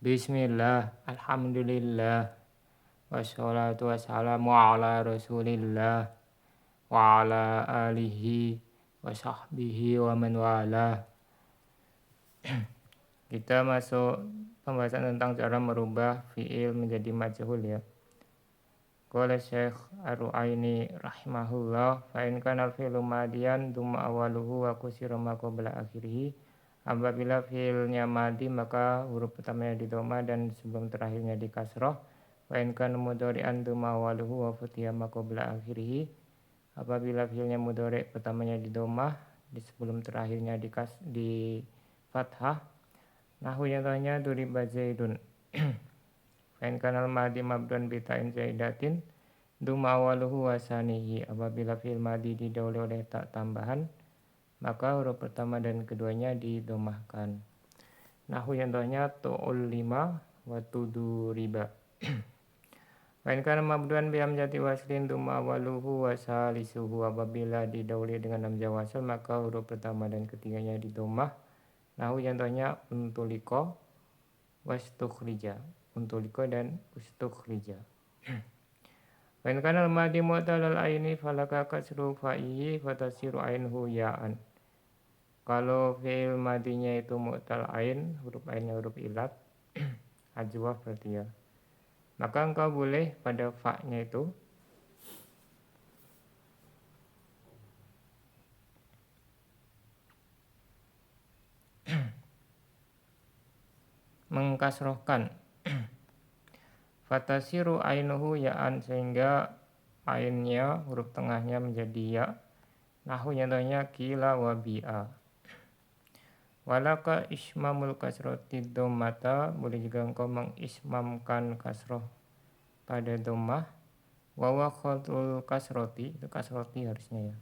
Bismillah, alhamdulillah, wassalatu wassalamu ala rasulillah, wa ala alihi wa sahbihi wa man wala. Kita masuk pembahasan tentang cara merubah fi'il menjadi majhul ya. Qala Syekh Ar-Ru'aini rahimahullah, fa in kana al-fi'lu madiyan thumma awaluhu wa kusira ma qabla akhirih. Apabila fi'ilnya madi maka huruf pertamanya di dhamma dan sebelum terakhirnya di kasrah. Wa in kana mudhari'an thumma awaluhu wa futiha ma qabla akhirih. Apabila fi'ilnya mudhari' pertamanya di dhamma di sebelum terakhirnya di fathah. Nahu contohnya duriba zaidun. Fain kanal madi mabdun bitain zaidatin duma awaluhu wasanihi. Apabila fi'il madi didahului oleh tak tambahan maka huruf pertama dan keduanya didomahkan. Nahu contohnya tu'ul lima wa tudu riba. Fain kana mabduan bi hamzati waslin duma awaluhu wasalisuhu. Apabila didahului dengan hamzah wasl maka huruf pertama dan ketiganya didomah. Nahu contohnya untuliko wastukhrija. Untuliko dan ustukhrija. Wa in kana al-madi mu'talal aini falaka kasru fa'ihi fatasiru ainhu ya'an. Kalau fi'il madinya itu mu'tal ain, huruf ainnya huruf ilat, ajwaf berarti ya. Maka engkau boleh pada fa-nya itu mengkasrohkan fatasiru ainuhu ya'an sehingga ainnya huruf tengahnya menjadi ya. Nahu contohnya kila wa bi'a. Walaka ismamul kasroti dhammata, boleh juga engkau mengismamkan kasroh pada dhammah. Wa khaltul kasroti, itu kasroti harusnya ya.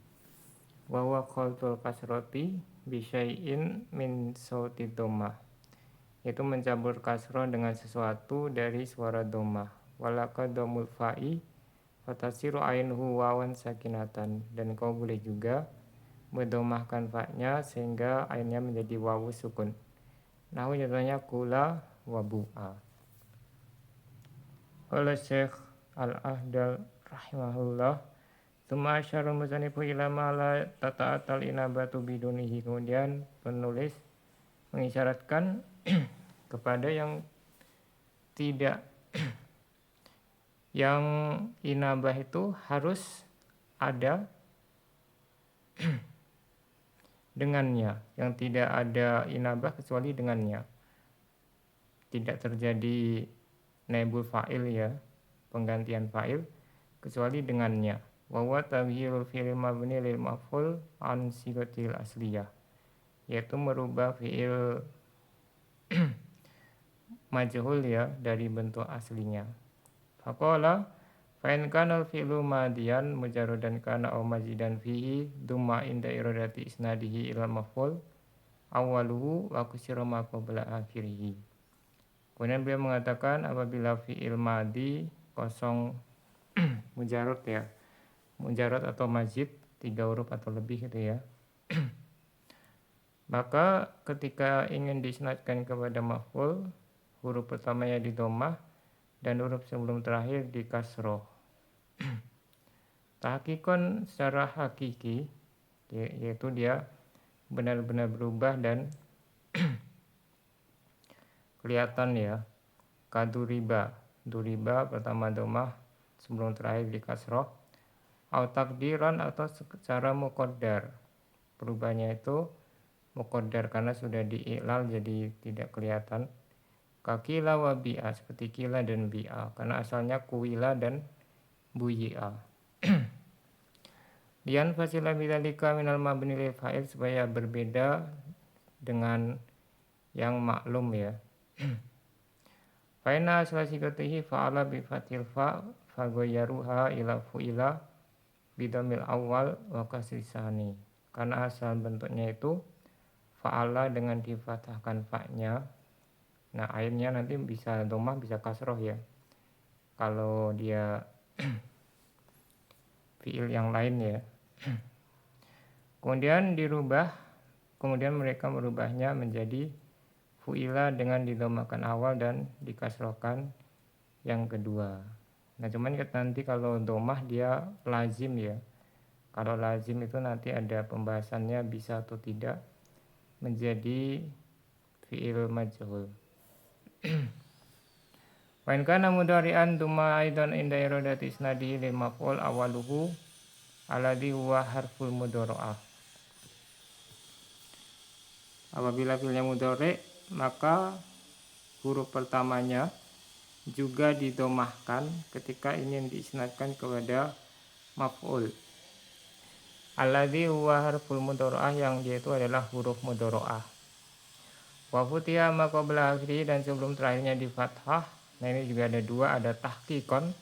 Wa khaltul kasroti bisyai'in min sauti dhammah, yaitu mencampur kasroh dengan sesuatu dari suara dhammah. Walaka dhamul fa'i fatasiru ainhu wawan sakinatan, dan kau boleh juga mendomahkan fa-nya sehingga ainnya menjadi wawu sukun. Nahu contohnya kula wa bu'a. Qala Syekh Al-Ahdal rahimahullah, tsumma asyara musanifu ila ma la tata'atal inabatu bidunihi. Kemudian penulis mengisyaratkan kepada yang tidak yang inabah itu harus ada dengannya, yang tidak ada inabah kecuali dengannya. Tidak terjadi naibul fa'il ya, penggantian fa'il, kecuali dengannya. Wa huwa taghyirul fi'il mabni lil maf'ul an sigatil asliyah, yaitu merubah fi'il majhul ya dari bentuk aslinya. Faqala fa in kana al-fi'lu madiyan mujarradan kana aw mazidan fihi dumma inda iradati isnadihi ila maf'ul awwaluhu wa kusira ma qabla akhirih. Kemudian beliau mengatakan apabila fi'il madi kosong mujarrad ya, mujarrad atau mazid 3 huruf atau lebih gitu ya, maka ketika ingin diisnadkan kepada maf'ul, huruf pertamanya di dhammah dan huruf sebelum terakhir di kasroh. Tahqiqan secara hakiki, yaitu dia benar-benar berubah dan kelihatan ya. Kaduriba, duriba pertama dhammah sebelum terakhir di kasroh. Au takdiran atau secara muqaddar, perubahannya itu muqaddar karena sudah diiklal jadi tidak kelihatan. Kakila wa bi'a, seperti kila dan bi'a, karena asalnya kuwila dan buyi'a. Lian fasila bidzalika minal mabni lil fa'il, supaya berbeda dengan yang maklum ya. Faina asla sigatihi fa'ala bi fathil fa faghayyaruha ila fu'ila bidamil awal wa kasrisani, karena asal bentuknya itu fa'ala dengan difathahkan fa-nya. Nah akhirnya nanti bisa dhammah bisa kasroh ya kalau dia fi'il yang lain ya. Kemudian mereka merubahnya menjadi fu'ila dengan didomakan awal dan dikasrohkan yang kedua. Nah cuman nanti kalau domah dia lazim ya. Kalau lazim itu nanti ada pembahasannya bisa atau tidak menjadi fi'il majhul. Wa in kana mudhari'an duma aidan inda iradati isnadihi lil maf'ul awaluhu alladhi huwa harful mudhara'ah. Apabila fi'ilnya mudhari' maka huruf pertamanya juga didomahkan ketika ingin diisnadkan kepada maf'ul. Alladhi huwa harful mudhara'ah, yang dia itu adalah huruf mudhara'ah. Wa futiha ma qabla akhiri, dan sebelum terakhirnya di fathah. Nah ini juga ada dua, ada tahqiqon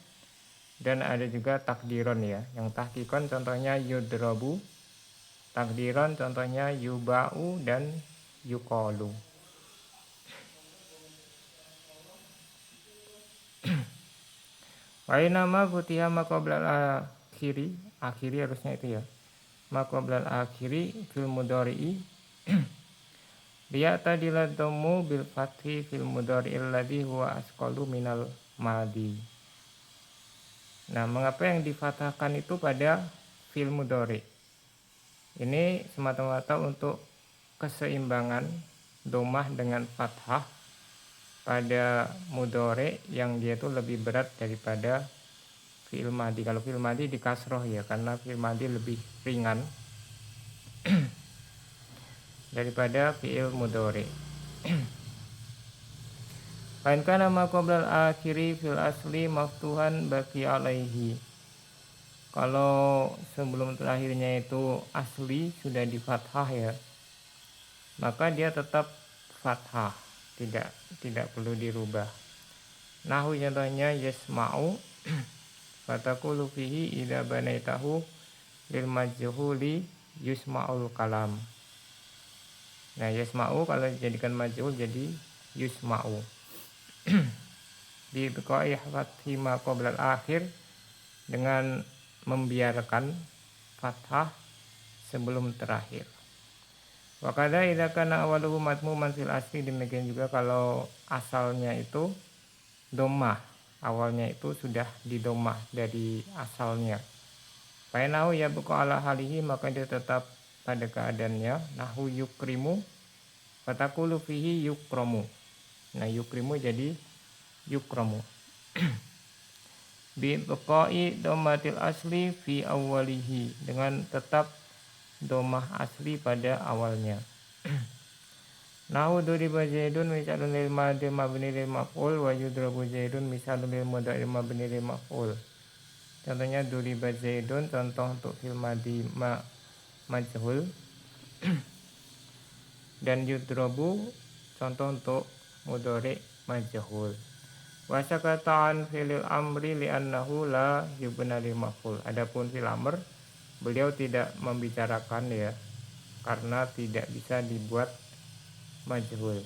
dan ada juga takdiron ya. Yang tahqiqon contohnya yudrabu, takdiron contohnya yuba'u dan yuqalu. Wa inama futiha ma qabla akhiri, akhiri harusnya itu ya. Ma qabla akhiri fil mudhari'i liya'tadila dhammu bil fathi fil mudhari'il ladzi huwa asqalu minal madi. Nah, mengapa yang difathahkan itu pada fil mudhari'? Ini semata-mata untuk keseimbangan domah dengan fathah pada mudhari' yang dia itu lebih berat daripada fi'il madi. Kalau fi'il madi di kasroh ya, karena fi'il madi lebih ringan daripada fi'il mudhari'. Fa in kana ma qabla al-akhiri fil asli maftuhan baqi alaihi. Kalau sebelum terakhirnya itu asli sudah di fathah ya, maka dia tetap fathah, tidak perlu dirubah. Nahu contohnya yasma'u fataqulu fihi idza banaitahu lil majhuli yusma'ul kalam. Nah yasma'u kalau dijadikan majhul jadi yusma'u. Bi biqa'i fathi ma qabla al-akhir, dengan membiarkan fathah sebelum terakhir. Wa kadza idza kana awaluhu madmuman fil asli, demikian juga kalau asalnya itu dhammah, awalnya itu sudah didomah dari asalnya. Fa inahu yabqa ala halihi, maka dia tetap pada keadaannya. Nahu yukrimu fataqulu fihi yukramu. Nah yukrimu jadi yukramu. Bi baqa'i dhammatil asli fi awwalihi, dengan tetap domah asli pada awalnya. Nahu duriba zaidun misalun lil madi mabni lil maf'ul wa yudrabu zaidun misalun lil mudhari mabni lil maf'ul. Contohnya duriba zaidun contoh untuk fil madi majhul dan yudrabu contoh untuk mudhari majhul. Wa sakata'an fi'il amri li'annahu la yubna lil maf'ul. Adapun fil amr beliau tidak membicarakan ya, karena tidak bisa dibuat majhul.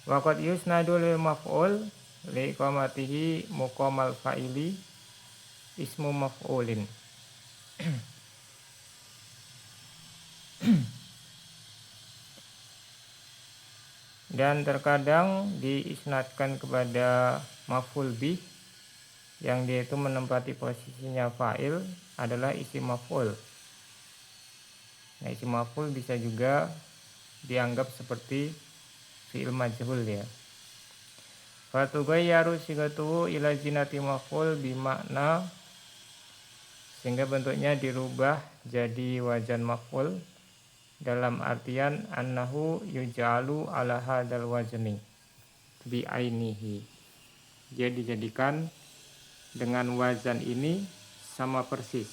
Wa qad yusnadu lil maf'ul li iqamatihi muqamal fa'ili ismu maf'ulin. Dan terkadang diisnadkan kepada maf'ul bih yang dia itu menempati posisinya fa'il adalah isim maf'ul. Nah isim maf'ul bisa juga dianggap seperti fi'il majhul ya. Fatugayyaru sigatuhu ila jinati maf'ul bimakna, sehingga bentuknya dirubah jadi wazan maf'ul dalam artian annahu yuj'alu ala hadzal wazni bi ainihi. Dia dijadikan dengan wazan ini sama persis.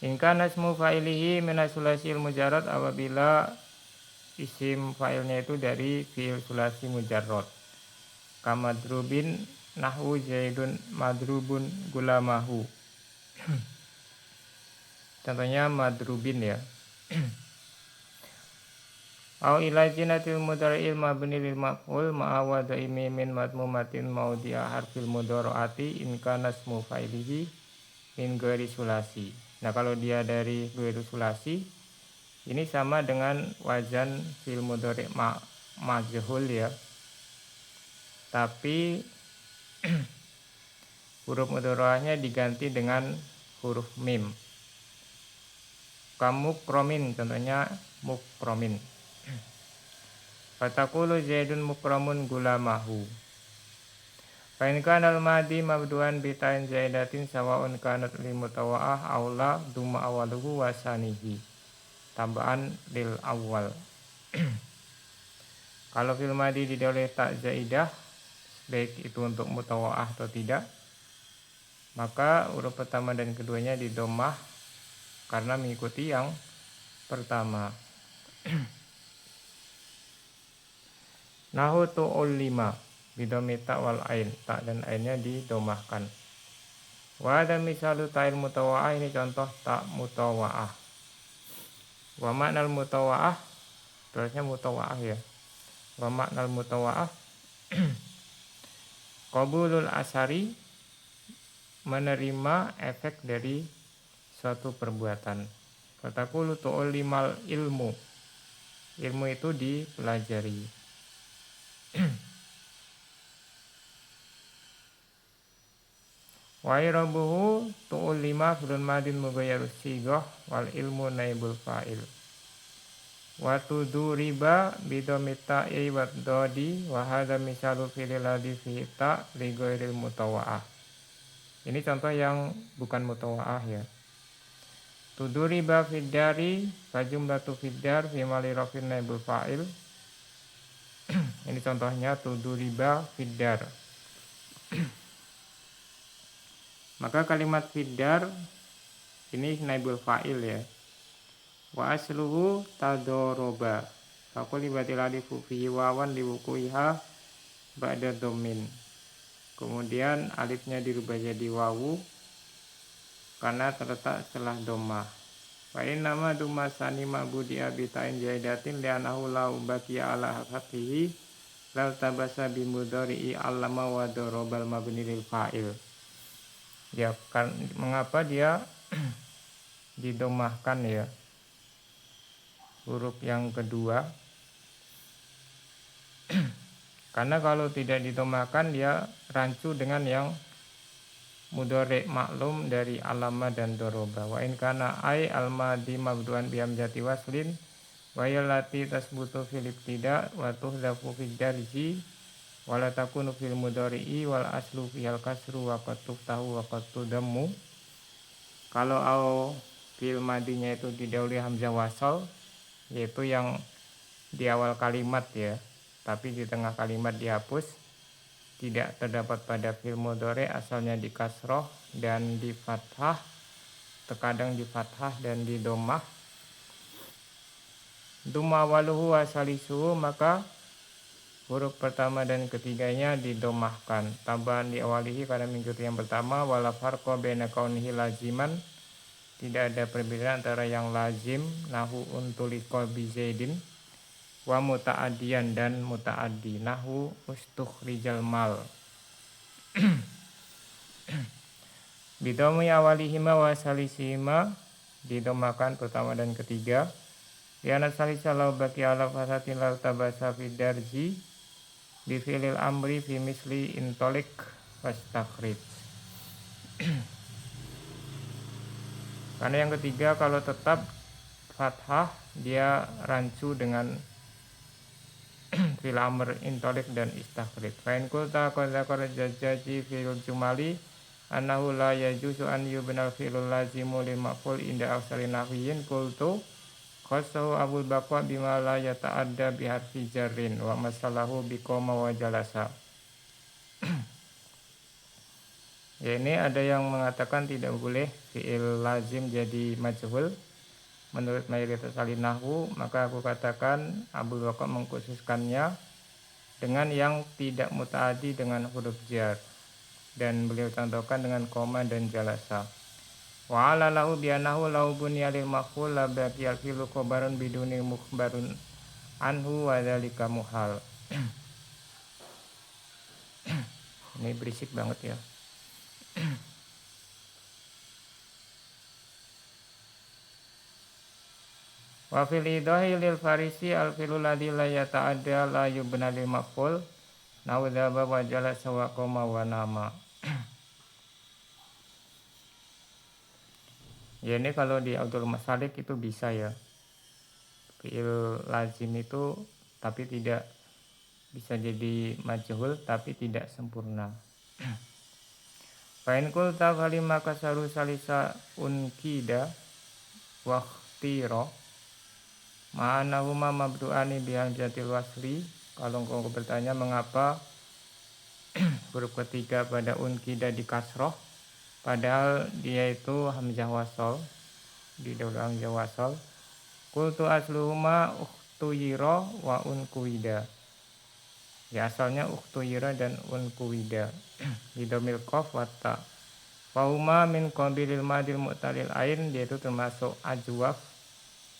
In kana ismu fa'ilihi min sulasil mujarrad, apabila isim fa'ilnya itu dari fi'il sulasi mujarrad. Kamadrubin nahwu zaidun madrubun gulamahu. Contohnya madrubin ya. Au ila jinatil mudhari'il mabni lil maf'ul ma'a wad'i mimin madmumatin maudhi'a harfil mudhara'ati in kana ismu fa'ilihi min ghairi sulasi. Nah, kalau dia dari ghairi sulasi, ini sama dengan wazan fil mudhari majhul ya. Tapi huruf mudhari'nya diganti dengan huruf mim. Kamu kromin, contohnya mukromin. Fatakulu zaidun mukramun gulamahu. Fa in kana al-madi mabduan bi ta'in zaidatin sawaun kanat li mutawa'ah aula duma awaluhu wasanihi. Tambahan lil awal. Kalau fil madi didahului tak zaidah, baik itu untuk mutawa'ah atau tidak, maka huruf pertama dan keduanya didomah karena mengikuti yang pertama. Nahu tu'ul 5 bidomita wal ain, tak dan ainnya didomahkan. Wa ada misalu ta'il mutawa'ah, ini contoh tak mutawa'ah. Wa maknal mutawa'ah, terusnya mutawa'ah ya. Wa maknal mutawa'ah qabulul asari, menerima efek dari suatu perbuatan. Fatakulu tu'ul limal ilmu, ilmu itu dipelajari. Wa irabuhu tu'ul 5 filun madin mughayyarus sighah wal ilmu naibul fa'il. Wa tuduriba bidomita i wa dodi wa hadha misalu filil ladhi fi ta li ghairil mutawa'ah. Ini contoh yang bukan mutawa'ah ya. Tuduriba fid dari fa jumlatu fid dar fi mali rafin naibul fa'il. Ini contohnya tuduriba fid dar. Maka kalimat fiddar ini naibul fa'il ya. Wa asluhu tadoroba. Fakuli batil alifu fihi wawan liwukuiha ba'da domin. Kemudian alifnya dirubah jadi wawu karena terletak setelah domah. Wa innama dumasani ma'budi abitain jaidatin li'anahu lau bakiya ala hakatihi lal tabasa bimudhari'i allama wa dorobal mabni lil fa'il. Ya, kan, mengapa dia didomahkan ya huruf yang kedua? Karena kalau tidak didomahkan dia rancu dengan yang mudhari maklum dari alama dan doroba. Wa in kana ai almadi mabduan bi hamzati waslin wa yallati tasbutu fil ibtida wa tuhdafu fid darji wala takunu fil mudhari'i wal aslu fil kasru wa qad tuftahu wa qad tudammu. Kalau fil madinya itu didahului hamzah wasal, yaitu yang di awal kalimat ya, tapi di tengah kalimat dihapus, tidak terdapat pada fil mudhari, asalnya di kasroh dan di fathah, terkadang di fathah dan di domah. Duma waluhu wasalisuhu, maka huruf pertama dan ketiganya didomahkan. Tambahan di awalihi karena mengikuti yang pertama. Wala farqa baina kaunihi laziman, tidak ada perbedaan antara yang lazim nahu untuliqa bi zaidin wa muta'addiyan dan muta'addi nahu ustukhrijal mal. Bidomi awalihima wa salisihima, didomahkan pertama dan ketiga. Lianat salisa lau baki ala fasatin lau tabasa fi darji bifilil amri fi misli intolik wastakhrij. Karena yang ketiga kalau tetap fathah dia rancu dengan fil amr intolik dan istakhrij. Fa in qulta qad zakara jajjaji fil jumali annahu la yajuzu an yubnal fi'lul lazimu lil maf'ul inda aksari nahwiyin qultu khasahu Abul Baqa bima la yata'adda bi harfi jarrin wa masalahu bi qoma wa jalasa. Ya, ini ada yang mengatakan tidak boleh fi'il lazim jadi majhul menurut mayoritas ahli nahwu, maka aku katakan Abul Baqa mengkhususkannya dengan yang tidak mutaaddi dengan huruf jar, dan beliau contohkan dengan koma dan jalasa. Wa ala lahu bi'anahu lahu bunya lil maf'ul la baqiyal fi'lu khabarun biduni mukhbarun anhu wa dzalika muhal. Ini berisik banget ya. Wa fil idahi lil farisi al filu ladzi la yata'adda la yubna lil maf'ul naudaba wa jalasa wa qama wa nama. Ya ini kalau di Abdul Masalik itu bisa ya. Fi'il lazim itu tapi tidak bisa jadi majhul tapi tidak sempurna. Fa'in qulta falima kasaru salisa unkida wa ikhtira ma'anahuma mabdu'ani bihal jatil wasli. Kalau engkau bertanya mengapa huruf ketiga pada unkida di kasroh padahal dia itu hamzah wasol, di dalam hamzah wasol. Qultu asluhuma ukhtuyira wa unkuida. Ya asalnya ukhtuyira dan unkuida. Bidomil qaf wa ta. Fahuma min qabilil madil mu'talil ain, dia itu termasuk ajwaf.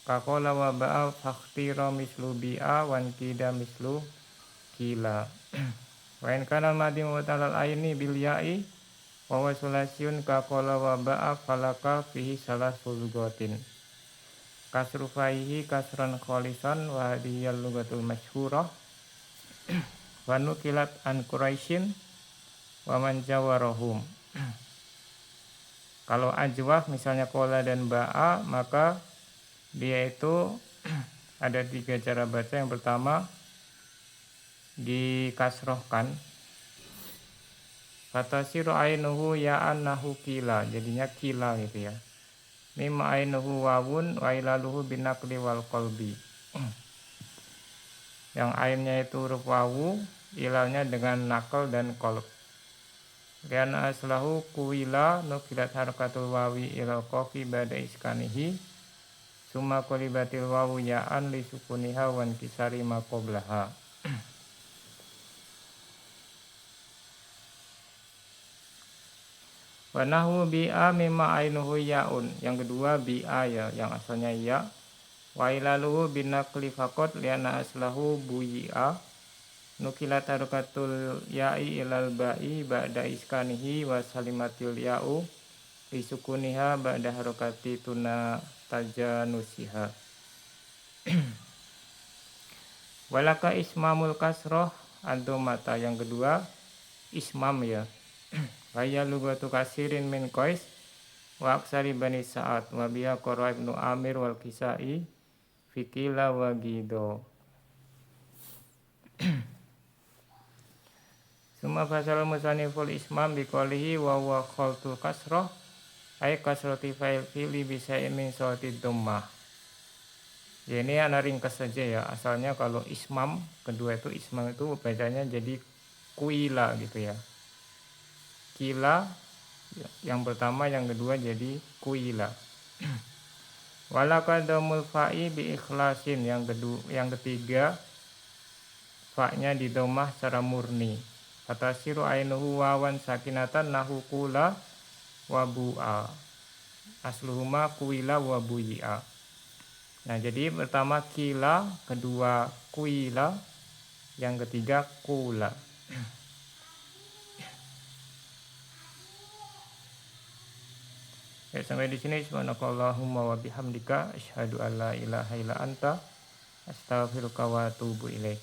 Qaqala wa ba'a fakhtira mislu bi'a wan kida mislu kila. Wa in kana madil mu'talil aini bil ya'i wa wasulasyun qaqala wa ba'a falaka fihi salasul lugatin. Kasru faihi kasran kholisan wa hadiyal lugatul masyhurah wa nukilat an Quraisyin wa man jawarahum. Kalau ajwaf misalnya kola dan ba'a, maka dia itu ada 3 cara baca. Yang pertama dikasrohkan, fatasiru ainuhu ya'an nahu kila, jadinya kila gitu ya. Mim ainuhu wawun wa ilaluhu binakli wal qalbi. Yang ainnya itu huruf wawu, ilalnya dengan nakal dan qalb. Liana aslahu kuwila nukilat harakatul wawi ilal qafi ba'da iskanihi summa qulibatil wawu ya'an li sukuniha wan kisari ma qablaha. Wa nahwu bi'a mimma ainuhu ya'un. Yang kedua bi'a ya, yang asalnya ya. Wa ilaluhu binakli faqat liana aslahu buyi'a nukilat harakatul ya'i ilal ba'i ba'da iskanihi wa salimatil ya'u li sukuniha ba'da harakati tuna tajanusiha. Walaka ismamul kasroh ad-dhammata. Yang kedua ismam ya. Waya lugatu kasirin min Qais wa aksari bani Sa'ad wa biha qara ibnu Amir wal Kisai fikila wa gido. Summa fasal musanniful ismam biqalihi wa huwa khaltul kasroh ay kasrati fa'il fi'li bisa'in min sawati dhammah. Ya ini anak ringkas saja ya. Asalnya kalau ismam kedua itu ismam itu bacanya jadi kuila gitu ya. Kila yang pertama, yang kedua jadi kuila. Walaqadamul fa'i bi ikhlasin. Yang ketiga fa-nya di dhammah secara murni. Fatasiru ainuhu wawan sakinatan nahu kula wa bu'a. Asluhuma kuila wa buyi'a. Nah jadi pertama kila, kedua kuila, yang ketiga kula. Ya, sampai di sini. Subhanakallahumma wa bihamdika asyhadu an la ilaha illa anta astaghfiruka wa atubu ilaik.